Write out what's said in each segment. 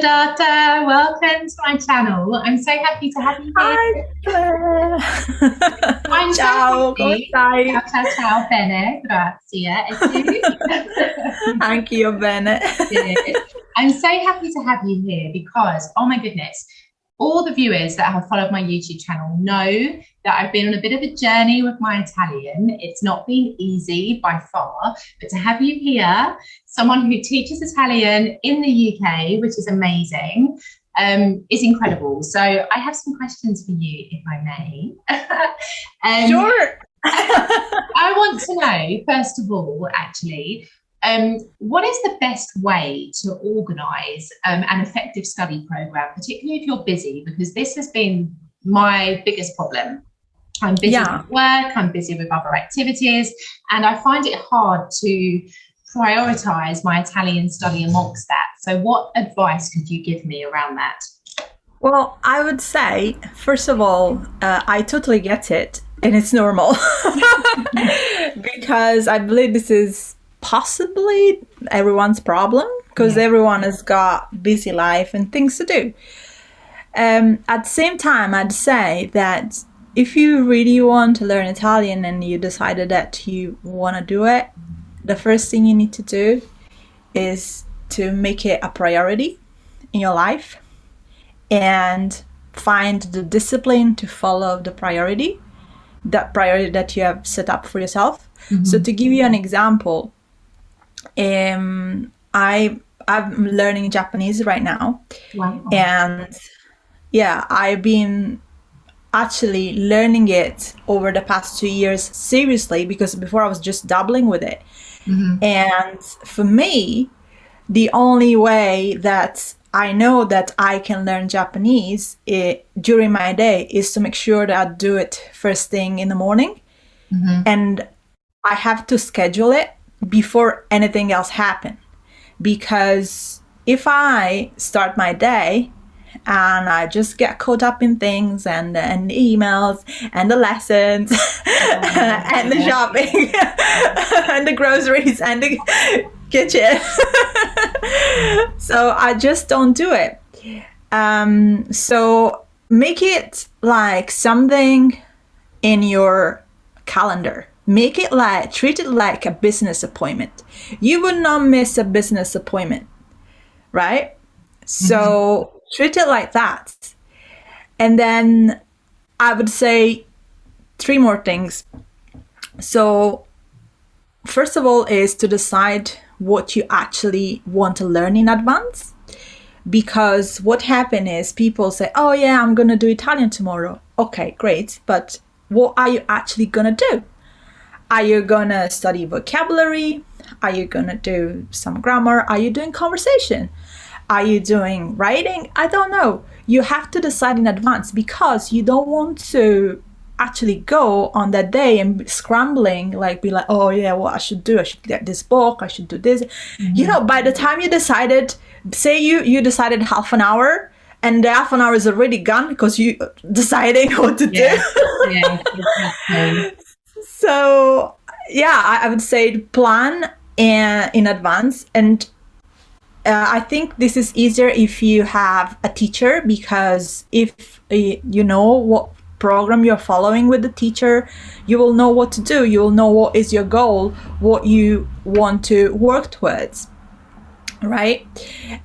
Siddhartha, welcome to my channel. I'm so happy to have you here. Hi, Claire. I'm so Ciao, come happy. Ciao, stai? ciao, ciao, bene, grazie. E tu? Anch'io bene. Good. I'm so happy to have you here because, oh my goodness, all the viewers that have followed my YouTube channel know that I've been on a bit of a journey with my Italian. It's not been easy by far, but to have you here, someone who teaches Italian in the UK, which is amazing, is incredible. So I have some questions for you, if I may. Sure. I want to know, first of all, actually, what is the best way to organise an effective study programme, particularly if you're busy? Because this has been my biggest problem. I'm busy with work, I'm busy with other activities, and I find it hard to prioritise my Italian study amongst that. So what advice could you give me around that? Well, I would say, first of all, I totally get it, and it's normal. Because I believe this is possibly everyone's problem, because everyone has got busy life and things to do. At the same time, I'd say that if you really want to learn Italian and you decided that you want to do it, the first thing you need to do is to make it a priority in your life and find the discipline to follow the priority, that priority that you have set up for yourself. Mm-hmm. So to give you an example, I'm learning Japanese right now. Wow. And yeah, I've been actually learning it over the past 2 years seriously, because before I was just dabbling with it. Mm-hmm. And for me, the only way that I know that I can learn Japanese during my day is to make sure that I do it first thing in the morning. Mm-hmm. And I have to schedule it before anything else happens. Because if I start my day and I just get caught up in things and emails and the lessons and the shopping and the groceries and the kitchen, so I just don't do it. So make it like something in your calendar. Make it like, treat it like a business appointment. You would not miss a business appointment, right? So treat it like that. And then I would say 3 more things. So first of all is to decide what you actually want to learn in advance. Because what happens is people say, oh yeah, I'm going to do Italian tomorrow. Okay, great. But what are you actually going to do? Are you going to study vocabulary? Are you going to do some grammar? Are you doing conversation? Are you doing writing? I don't know. You have to decide in advance, because you don't want to actually go on that day and be scrambling, like be like, oh yeah, what I should do? I should get this book. I should do this. Mm-hmm. You know, by the time you decided, say you decided half an hour, and the half an hour is already gone because you deciding what to do. Yeah, exactly. So yeah, I would say plan in advance. And I think this is easier if you have a teacher, because if you know what program you're following with the teacher, you will know what to do. You will know what is your goal, what you want to work towards, right?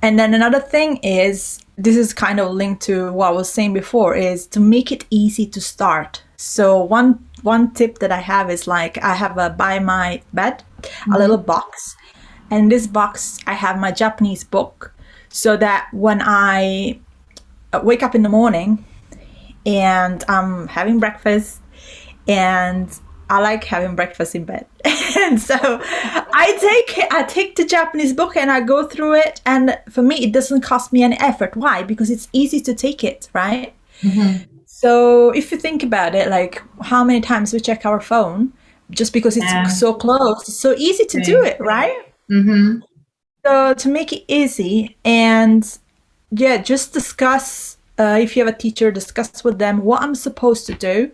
And then another thing is, this is kind of linked to what I was saying before, is to make it easy to start. So one tip that I have is, like, I have by my bed a little box. And in this box, I have my Japanese book, so that when I wake up in the morning and I'm having breakfast, and I like having breakfast in bed. And so I take the Japanese book and I go through it. And for me, it doesn't cost me any effort. Why? Because it's easy to take it, right? Mm-hmm. So if you think about it, like how many times we check our phone just because it's so close, it's so easy to do it, right? Mm-hmm. So to make it easy, and yeah, just discuss, if you have a teacher, discuss with them what I'm supposed to do,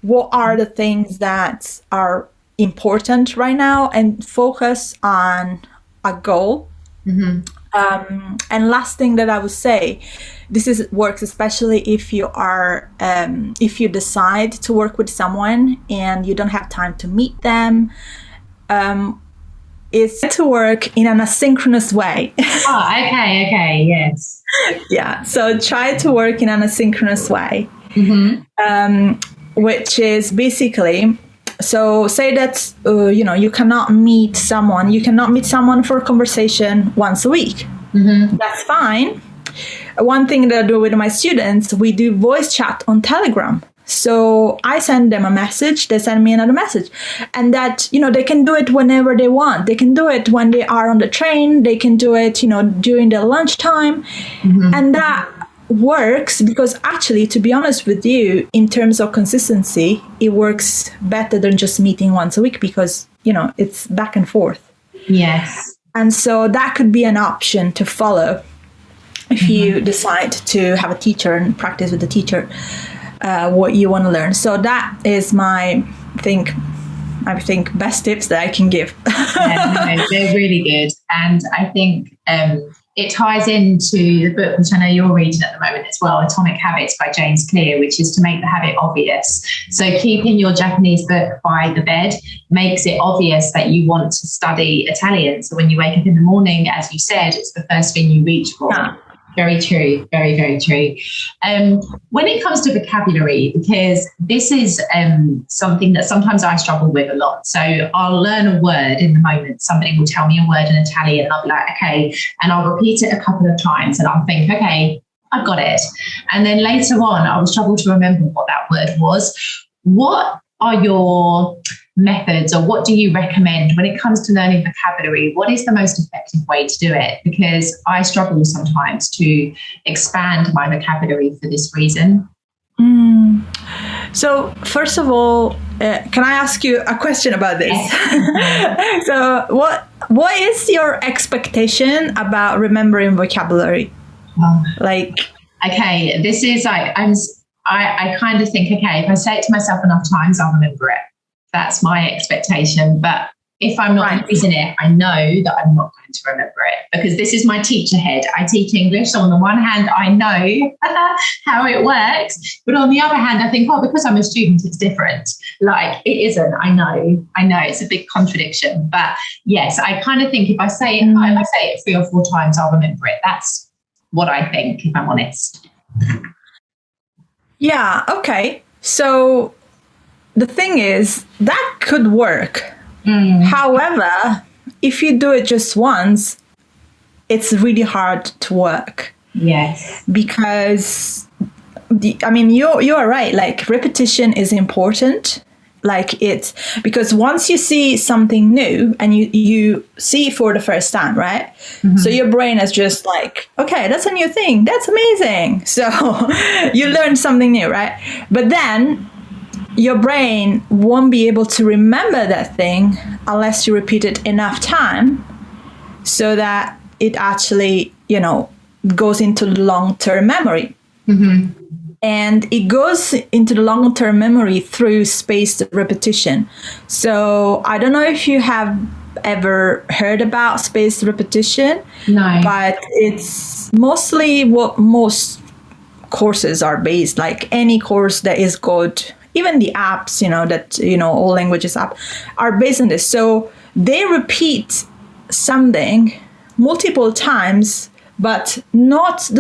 what are the things that are important right now, and focus on a goal. Mm-hmm. And last thing that I would say, works especially if you are if you decide to work with someone and you don't have time to meet them, is to work in an asynchronous way. Oh, okay, yes. Yeah, so try to work in an asynchronous way, which is basically, so say that you cannot meet someone for a conversation once a week. That's fine. One thing that I do with my students, we do voice chat on Telegram. So I send them a message, they send me another message, and that, they can do it whenever they want. They can do it when they are on the train, they can do it, during their lunchtime. And that works because actually, to be honest with you, in terms of consistency, it works better than just meeting once a week because, it's back and forth. Yes. And so that could be an option to follow if you decide to have a teacher and practice with the teacher what you want to learn. So that is I think best tips that I can give. Yeah, they're really good. And I think it ties into the book, which I know you're reading at the moment as well, Atomic Habits by James Clear, which is to make the habit obvious. So keeping your Japanese book by the bed makes it obvious that you want to study Italian. So when you wake up in the morning, as you said, it's the first thing you reach for. Yeah. Very true. Very, very true. When it comes to vocabulary, because this is something that sometimes I struggle with a lot. So I'll learn a word in the moment. Somebody will tell me a word in Italian and I'll be like, okay. And I'll repeat it a couple of times and I'll think, okay, I've got it. And then later on, I will struggle to remember what that word was. What are your methods, or what do you recommend when it comes to learning vocabulary? What is the most effective way to do it? Because I struggle sometimes to expand my vocabulary for this reason. So first of all, can I ask you a question about this? Yes. So what is your expectation about remembering vocabulary? Okay, this is like, I kind of think, okay, if I say it to myself enough times, I'll remember it. That's my expectation. But if I'm not using it, I know that I'm not going to remember it because this is my teacher head. I teach English. So on the one hand, I know how it works. But on the other hand, I think, because I'm a student, it's different. Like it isn't. I know it's a big contradiction. But yes, I kind of think if I say it 3 or 4 times, I'll remember it. That's what I think, if I'm honest. Yeah. Okay. So the thing is, that could work. However, if you do it just once, it's really hard to work. Yes. Because, you're right. Like, repetition is important. Like, it's because once you see something new and you see it for the first time, right? So your brain is just like, okay, that's a new thing. That's amazing. So you learn something new, right? But then your brain won't be able to remember that thing unless you repeat it enough time so that it actually, goes into long-term memory. And it goes into the long-term memory through spaced repetition. So I don't know if you have ever heard about spaced repetition. No. But it's mostly what most courses are based, like any course that is good. Even the apps, all languages app are based on this. So they repeat something multiple times, but not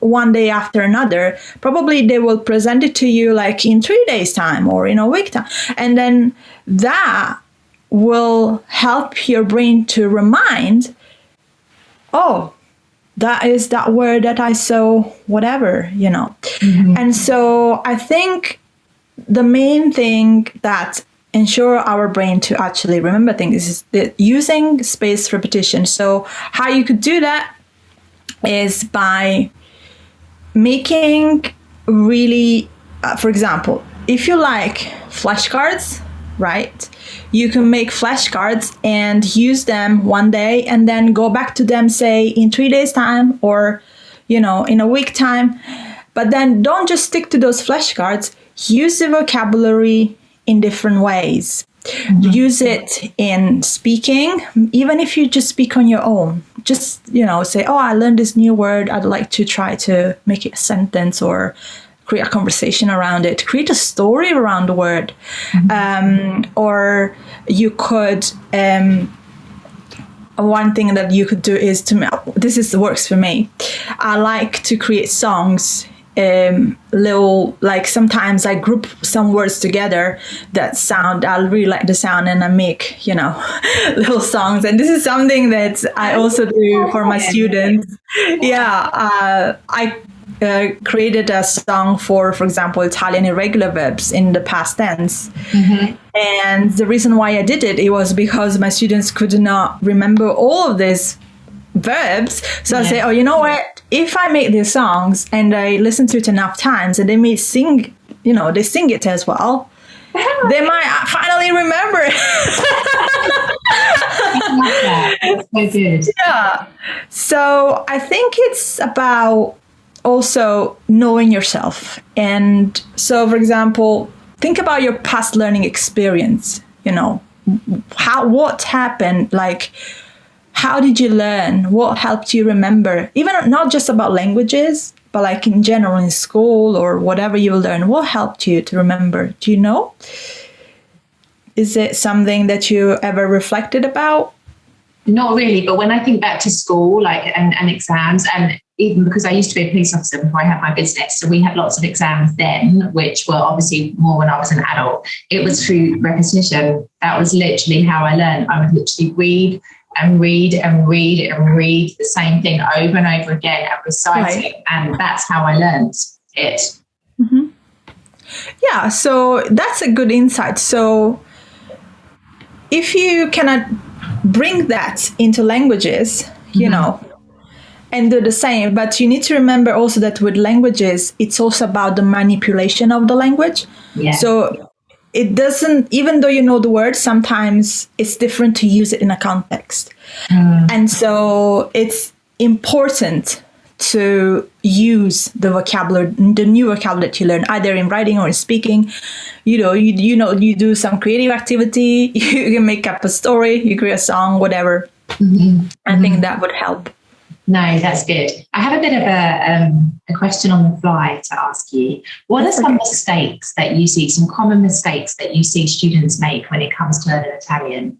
one day after another. Probably they will present it to you like in 3 days time or in a week time. And then that will help your brain to remind, that is that word that I saw, whatever, And so I think the main thing that ensure our brain to actually remember things is using spaced repetition. So how you could do that is by making really, for example, if you like flashcards, right? You can make flashcards and use them one day and then go back to them, say, in 3 days time or, in a week time. But then don't just stick to those flashcards. Use the vocabulary in different ways. Use it in speaking, even if you just speak on your own. just, say, oh, I learned this new word. I'd like to try to make it a sentence or create a conversation around it, create a story around the word. Or you could, one thing that you could do is works for me. I like to create songs. Sometimes I group some words together I really like the sound, and I make, little songs. And this is something that I also do for my students. I created a song for example, Italian irregular verbs in the past tense. And the reason why I did it was because my students could not remember all of these verbs. So I say, oh, you know what? If I make these songs and I listen to it enough times and they may sing, they sing it as well, they might finally remember it. That's so good. Yeah. So I think it's about also knowing yourself. And so, for example, think about your past learning experience. What happened, like, how did you learn? What helped you remember? Even not just about languages, but like in general in school or whatever you learn. What helped you to remember? Do you know? Is it something that you ever reflected about? Not really, but when I think back to school, and exams, and even because I used to be a police officer before I had my business, so we had lots of exams then, which were obviously more when I was an adult. It was through repetition. That was literally how I learned. I would literally read and read and read and read the same thing over and over again and recite it. And that's how I learned it. Yeah, so that's a good insight. So if you cannot bring that into languages, and do the same, but you need to remember also that with languages, it's also about the manipulation of the language. Yeah. So it doesn't, even though you know the word, sometimes it's different to use it in a context. And so it's important to use the vocabulary, the new vocabulary that you learn, either in writing or in speaking. You do some creative activity, you can make up a story, you create a song, whatever. I think that would help. No, that's good. I have a bit of a question on the fly to ask you. What are some mistakes that you see, some common mistakes that you see students make when it comes to learning Italian?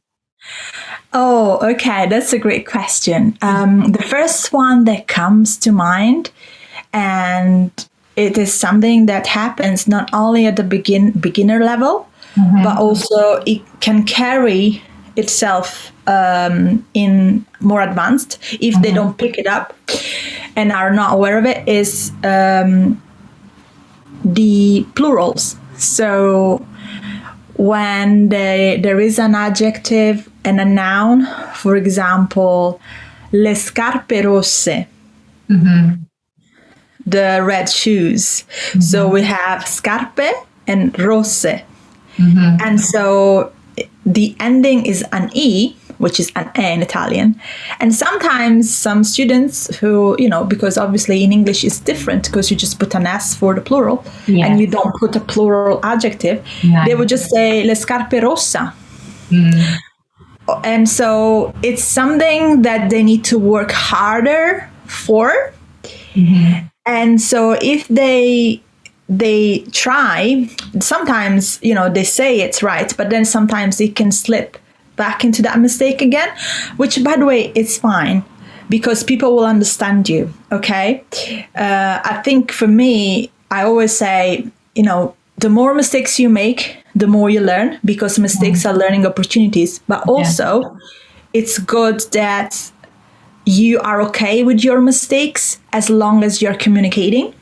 Oh, okay. That's a great question. The first one that comes to mind, and it is something that happens not only at the beginner level, but also it can carry itself in more advanced if they don't pick it up and are not aware of it, is the plurals. So when there is an adjective and a noun, for example, le scarpe rosse, the red shoes. So we have scarpe and rosse. And so the ending is an E, which is an E in Italian. And sometimes some students who, because obviously in English it's different because you just put an S for the plural and you don't put a plural adjective. They would just say le scarpe rossa. And so it's something that they need to work harder for. And so if they try, sometimes, they say it's right, but then sometimes it can slip back into that mistake again, which, by the way, it's fine because people will understand you. Okay. I think for me, I always say, the more mistakes you make, the more you learn, because mistakes are learning opportunities, but also it's good that you are okay with your mistakes as long as you're communicating.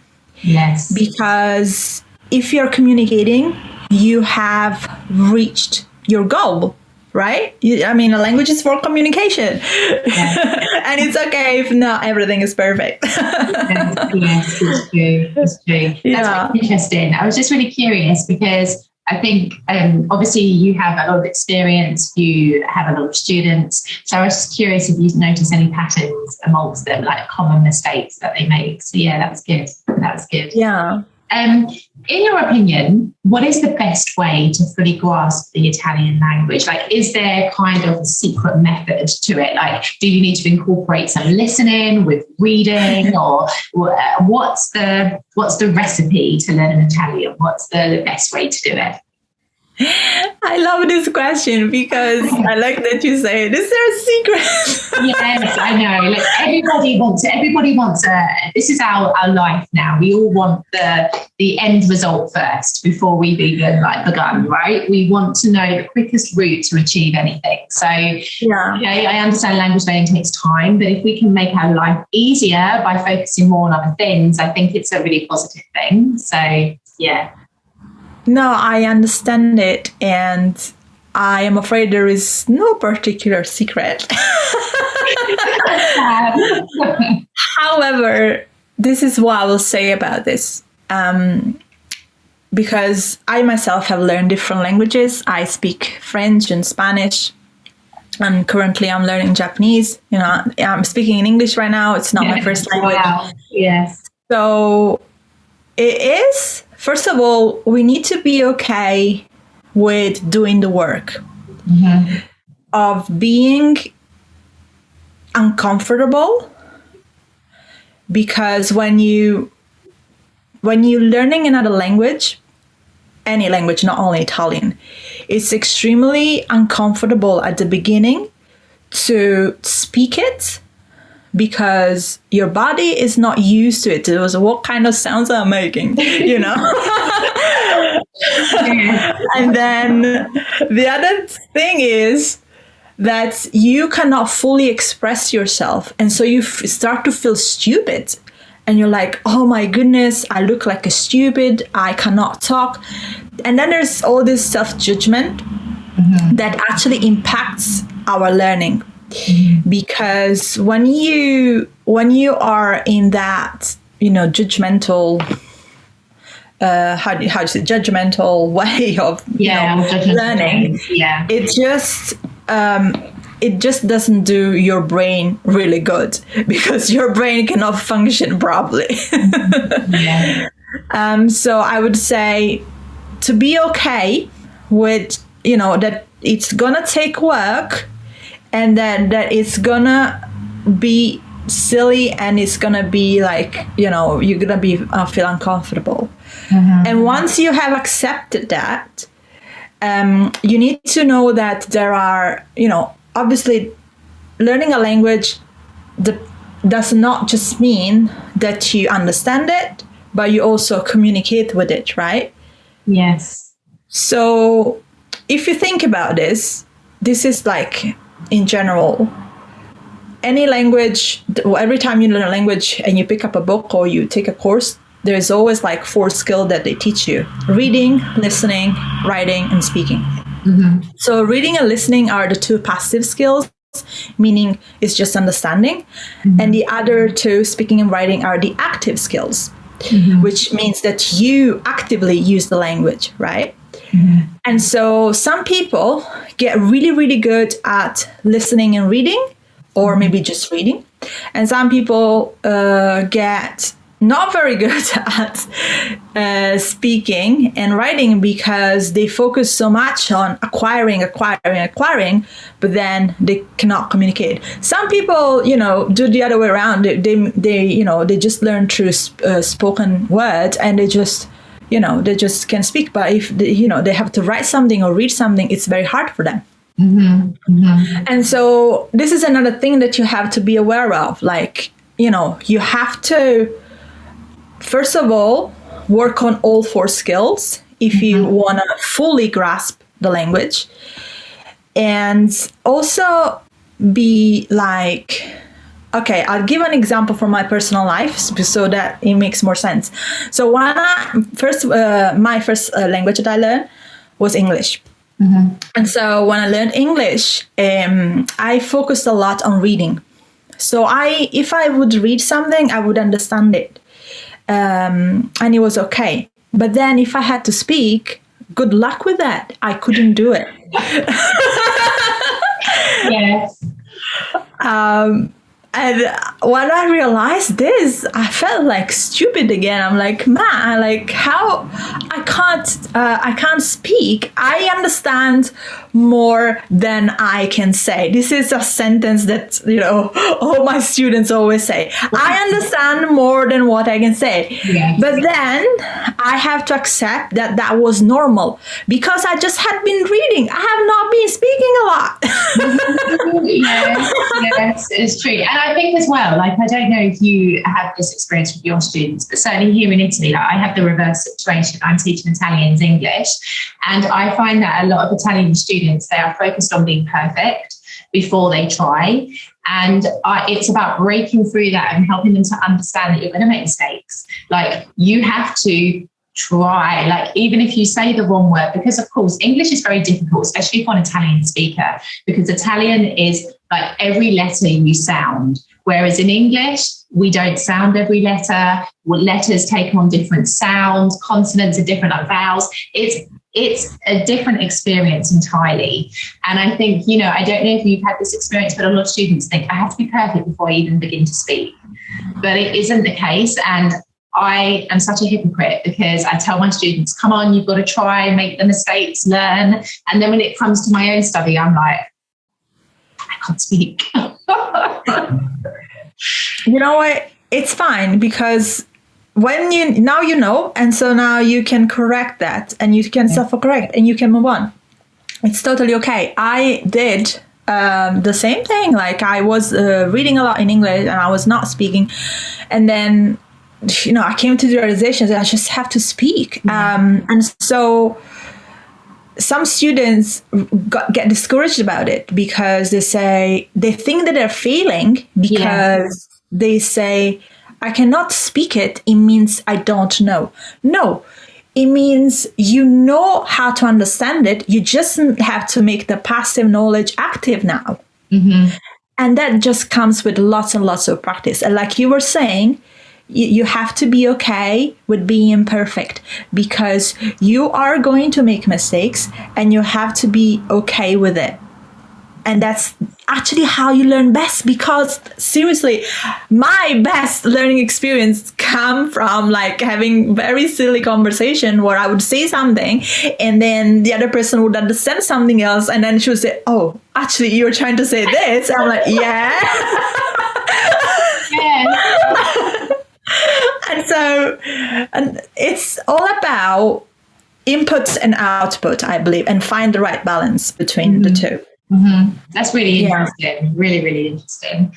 Yes. Because if you're communicating, you have reached your goal, right? A language is for communication. And it's okay if not everything is perfect. Yes, it's true. It's true. That's really interesting. I was just really curious because I think obviously you have a lot of experience, you have a lot of students. So I was just curious if you notice any patterns amongst them, like common mistakes that they make. So yeah, that was good. That was good. Yeah. In your opinion, what is the best way to fully grasp the Italian language? Like, is there kind of a secret method to it? Like, do you need to incorporate some listening with reading, or what's the recipe to learn an Italian? What's the best way to do it? I love this question because I like that you say, is there a secret? Yes, I know. Like, everybody wants this is our life now. We all want the end result first before we've even begun, right? We want to know the quickest route to achieve anything. So yeah, I understand language learning takes time, but if we can make our life easier by focusing more on other things, I think it's a really positive thing. So yeah. No, I understand it, and I am afraid there is no particular secret. However, this is what I will say about this. Because I myself have learned different languages. I speak French and Spanish, and currently I'm learning Japanese. You know, I'm speaking in English right now. It's not my first language. Wow. Yes. So it is. First of all, we need to be okay with doing the work of being uncomfortable, because when you're learning another language, any language, not only Italian, it's extremely uncomfortable at the beginning to speak it, because your body is not used to it. It was what kind of sounds I'm making, you know? And then the other thing is that you cannot fully express yourself. And so you start to feel stupid. And you're like, oh my goodness, I look like a stupid. I cannot talk. And then there's all this self-judgment that actually impacts our learning. Because when you are in that, you know, judgmental, how do you say, judgmental way of learning, it just doesn't do your brain really good, because your brain cannot function properly. So I would say to be okay with, you know, that it's gonna take work. And that it's gonna be silly, and it's gonna be like, you know, you're gonna be feel uncomfortable. And once you have accepted that, you need to know that there are, you know, obviously learning a language does not just mean that you understand it, but you also communicate with it, right? Yes. So if you think about this is like, in general, any language, every time you learn a language and you pick up a book or you take a course, there's always like 4 skills that they teach you: reading, listening, writing, and speaking. So reading and listening are the 2 passive skills, meaning it's just understanding. And the other 2, speaking and writing, are the active skills, which means that you actively use the language, right? And so some people get really, really good at listening and reading, or maybe just reading. And some people get not very good at speaking and writing, because they focus so much on acquiring, but then they cannot communicate. Some people, you know, do the other way around. They you know, they just learn through spoken words, and they just can speak. But if they have to write something or read something, it's very hard for them. And so this is another thing that you have to be aware of. Like, you know, you have to, first of all, work on all 4 skills if you want to fully grasp the language. And also be like, okay, I'll give an example from my personal life so that it makes more sense. So when my first language that I learned was English. And so when I learned English, I focused a lot on reading. So if I would read something, I would understand it. And it was okay. But then if I had to speak, good luck with that. I couldn't do it. Yes. And when I realized this, I felt like stupid again. I'm like, man, like how I can't speak. I understand more than I can say. This is a sentence that, all my students always say. I understand more than what I can say. Yes. But then I have to accept that was normal because I just had been reading. I have not been speaking a lot. Yes, it's true. And I think as well, like, I don't know if you have this experience with your students, but certainly here in Italy, like, I have the reverse situation. I'm teaching Italians English, and I find that a lot of Italian students, they are focused on being perfect before they try. And it's about breaking through that and helping them to understand that you're going to make mistakes. Like, you have to try, like, even if you say the wrong word, because of course English is very difficult, especially for an Italian speaker, because Italian is like every letter you sound, whereas in English we don't sound every letter. Letters take on different sounds, consonants are different, like vowels. It's a different experience entirely. And I think, I don't know if you've had this experience, but a lot of students think I have to be perfect before I even begin to speak, but it isn't the case. And I am such a hypocrite because I tell my students, come on, you've got to try, make the mistakes, learn. And then when it comes to my own study, I'm like, I can't speak. You know what? It's fine because when now you know, and so now you can correct that and you can self-correct and you can move on. It's totally okay. I did the same thing. Like, I was reading a lot in English and I was not speaking. And then I came to the realization that I just have to speak. And so some students get discouraged about it because they think that they're failing because they say, I cannot speak it. It means I don't know. No, it means you know how to understand it. You just have to make the passive knowledge active now. Mm-hmm. And that just comes with lots and lots of practice. And like you were saying, you have to be okay with being imperfect because you are going to make mistakes and you have to be okay with it. And that's actually how you learn best, because seriously, my best learning experience come from like having very silly conversation where I would say something and then the other person would understand something else. And then she would say, oh, actually, you're trying to say this. I'm like, yeah. And it's all about input and output, I believe, and find the right balance between the two. Mm-hmm. That's really interesting. Really, really interesting.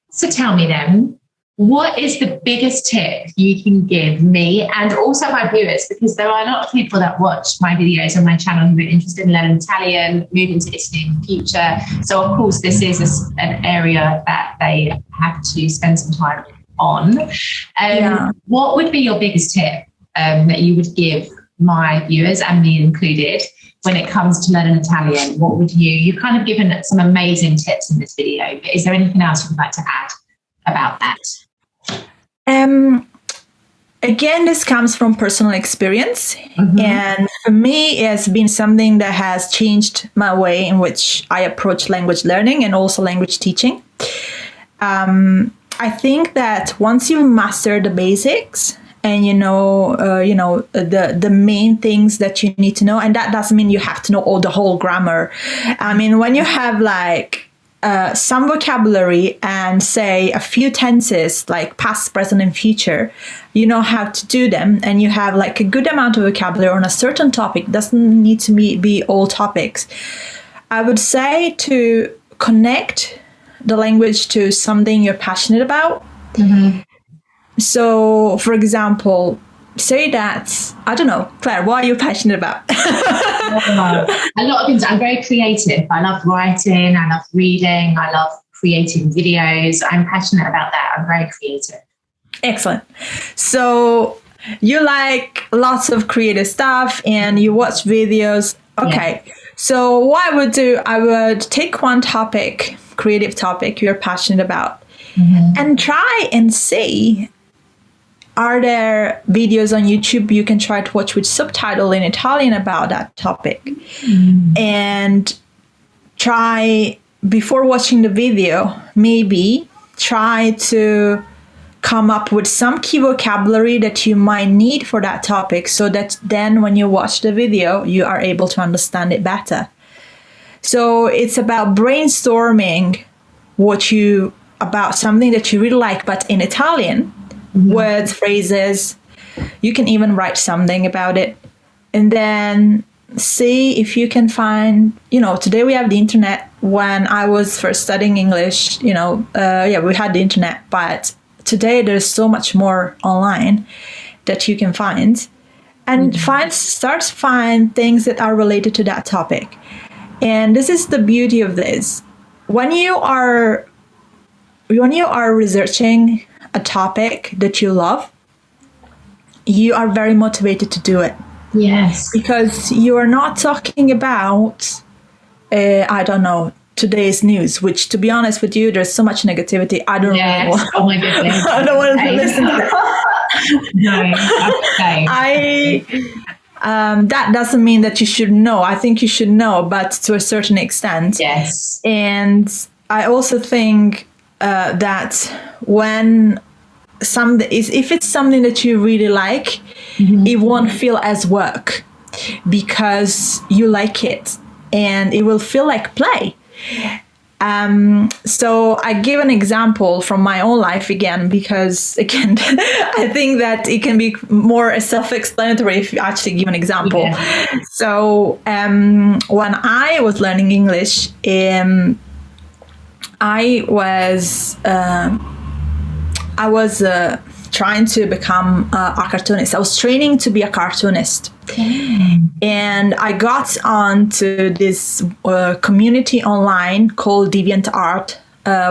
So tell me then, what is the biggest tip you can give me and also my viewers? Because there are a lot of people that watch my videos on my channel who are interested in learning Italian, moving to Italy in the future. So of course, this is an area that they have to spend some time on. What would be your biggest tip that you would give my viewers and me included when it comes to learning Italian? What would you've kind of given some amazing tips in this video, but is there anything else you would like to add about that? Again, this comes from personal experience. Mm-hmm. And for me, it has been something that has changed my way in which I approach language learning and also language teaching. I think that once you master the basics and the main things that you need to know, and that doesn't mean you have to know all the whole grammar. I mean, when you have like some vocabulary and say a few tenses like past, present, and future, you know how to do them, and you have like a good amount of vocabulary on a certain topic. It doesn't need to be all topics. I would say to connect the language to something you're passionate about. Mm-hmm. So, for example, say that, I don't know, Claire, what are you passionate about? A lot of things. I'm very creative. I love writing. I love reading. I love creating videos. I'm passionate about that. I'm very creative. Excellent. So you like lots of creative stuff and you watch videos. Okay. Yeah. So what I would do, I would take one topic, creative topic you're passionate about, and try and see, are there videos on YouTube you can try to watch with subtitle in Italian about that topic? And try, before watching the video, maybe try to come up with some key vocabulary that you might need for that topic, so that then when you watch the video, you are able to understand it better. So it's about brainstorming about something that you really like, but in Italian, words, phrases. You can even write something about it, and then see if you can find, today we have the internet. When I was first studying English, we had the internet, but today there's so much more online that you can find, and start to find things that are related to that topic. And this is the beauty of this. When you are researching a topic that you love, you are very motivated to do it. Yes. Because you are not talking about, I don't know, today's news, which, to be honest with you, there's so much negativity. I don't really want. Oh my goodness. I don't want to listen to that. No. That doesn't mean that you should know. I think you should know, but to a certain extent. Yes. And I also think that when if it's something that you really like, it won't feel as work, because you like it, and it will feel like play. So I give an example from my own life again, because again, I think that it can be more self-explanatory if you actually give an example. Yeah. So when I was learning English, I was trying to become a cartoonist. I was training to be a cartoonist. And I got onto this community online called DeviantArt,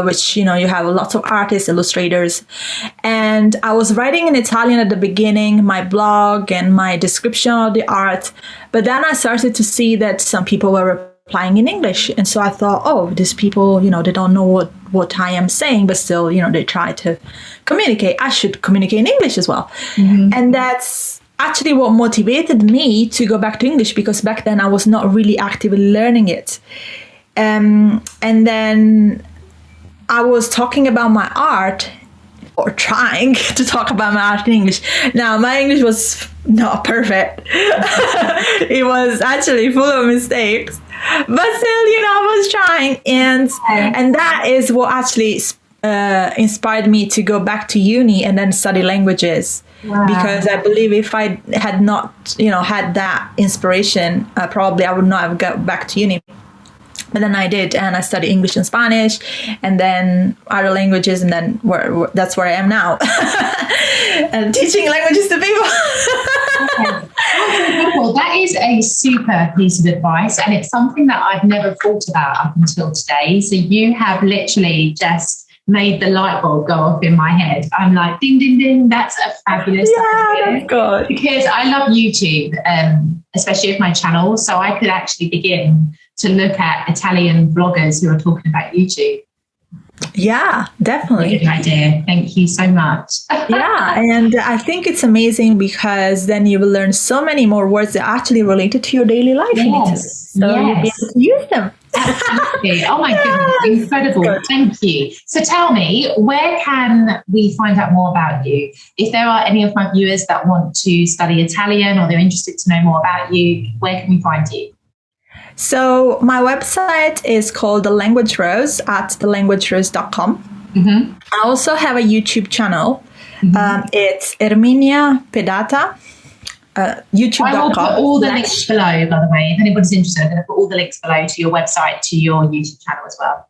which, you have lots of artists, illustrators. And I was writing in Italian at the beginning, my blog and my description of the art. But then I started to see that some people were replying in English. And so I thought, oh, these people, they don't know what I am saying, but still, they try to communicate. I should communicate in English as well. And that's actually what motivated me to go back to English, because back then I was not really actively learning it. And then I was talking about my art, or trying to talk about my art in English. Now, my English was not perfect. It was actually full of mistakes. But still, I was trying. And that is what actually inspired me to go back to uni and then study languages. Wow. Because I believe if I had not, had that inspiration, probably I would not have got back to uni. But then I did, and I studied English and Spanish, and then other languages, and then that's where I am now, and teaching languages to people. Well, that is a super piece of advice, and it's something that I've never thought about up until today. So you have literally just made the light bulb go off in my head. I'm like, ding, ding, ding. That's a fabulous idea. Good. Because I love YouTube, especially with my channel. So I could actually begin to look at Italian bloggers who are talking about YouTube. Yeah, definitely. Good idea. Thank you so much. Yeah, and I think it's amazing, because then you will learn so many more words that are actually related to your daily life. Yes. So you'll be able to use them. Absolutely. Oh my goodness, incredible. Good. Thank you. So tell me, where can we find out more about you? If there are any of my viewers that want to study Italian, or they're interested to know more about you, where can we find you? So my website is called The Language Rose at thelanguagerose.com. I also have a YouTube channel. It's Erminia Pedata. YouTube.com. I will put all the links below, by the way. If anybody's interested, I'm going to put all the links below to your website, to your YouTube channel as well.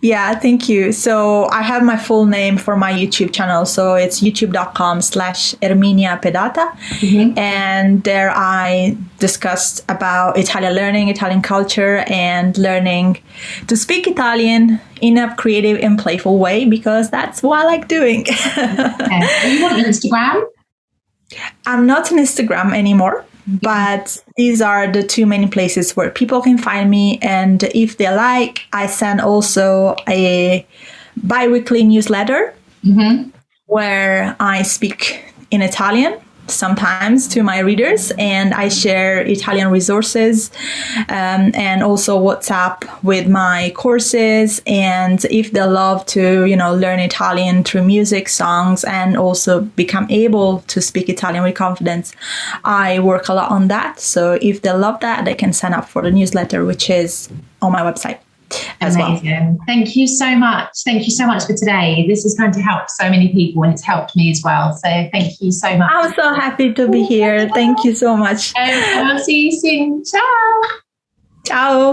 Yeah, thank you. So I have my full name for my YouTube channel. So it's youtube.com/Erminia Pedata. And there I discussed about Italian learning, Italian culture, and learning to speak Italian in a creative and playful way, because that's what I like doing. Okay. Are you on Instagram? I'm not on Instagram anymore, but these are the two main places where people can find me. And if they like, I send also a bi-weekly newsletter where I speak in Italian sometimes to my readers, and I share Italian resources and also WhatsApp with my courses. And if they love to, learn Italian through music, songs, and also become able to speak Italian with confidence, I work a lot on that. So if they love that, they can sign up for the newsletter, which is on my website. Amazing. Well. Thank you so much. Thank you so much for today. This is going to help so many people, and it's helped me as well. So thank you so much. I'm so happy to be here. Thank you so much. And I'll see you soon. Ciao. Ciao.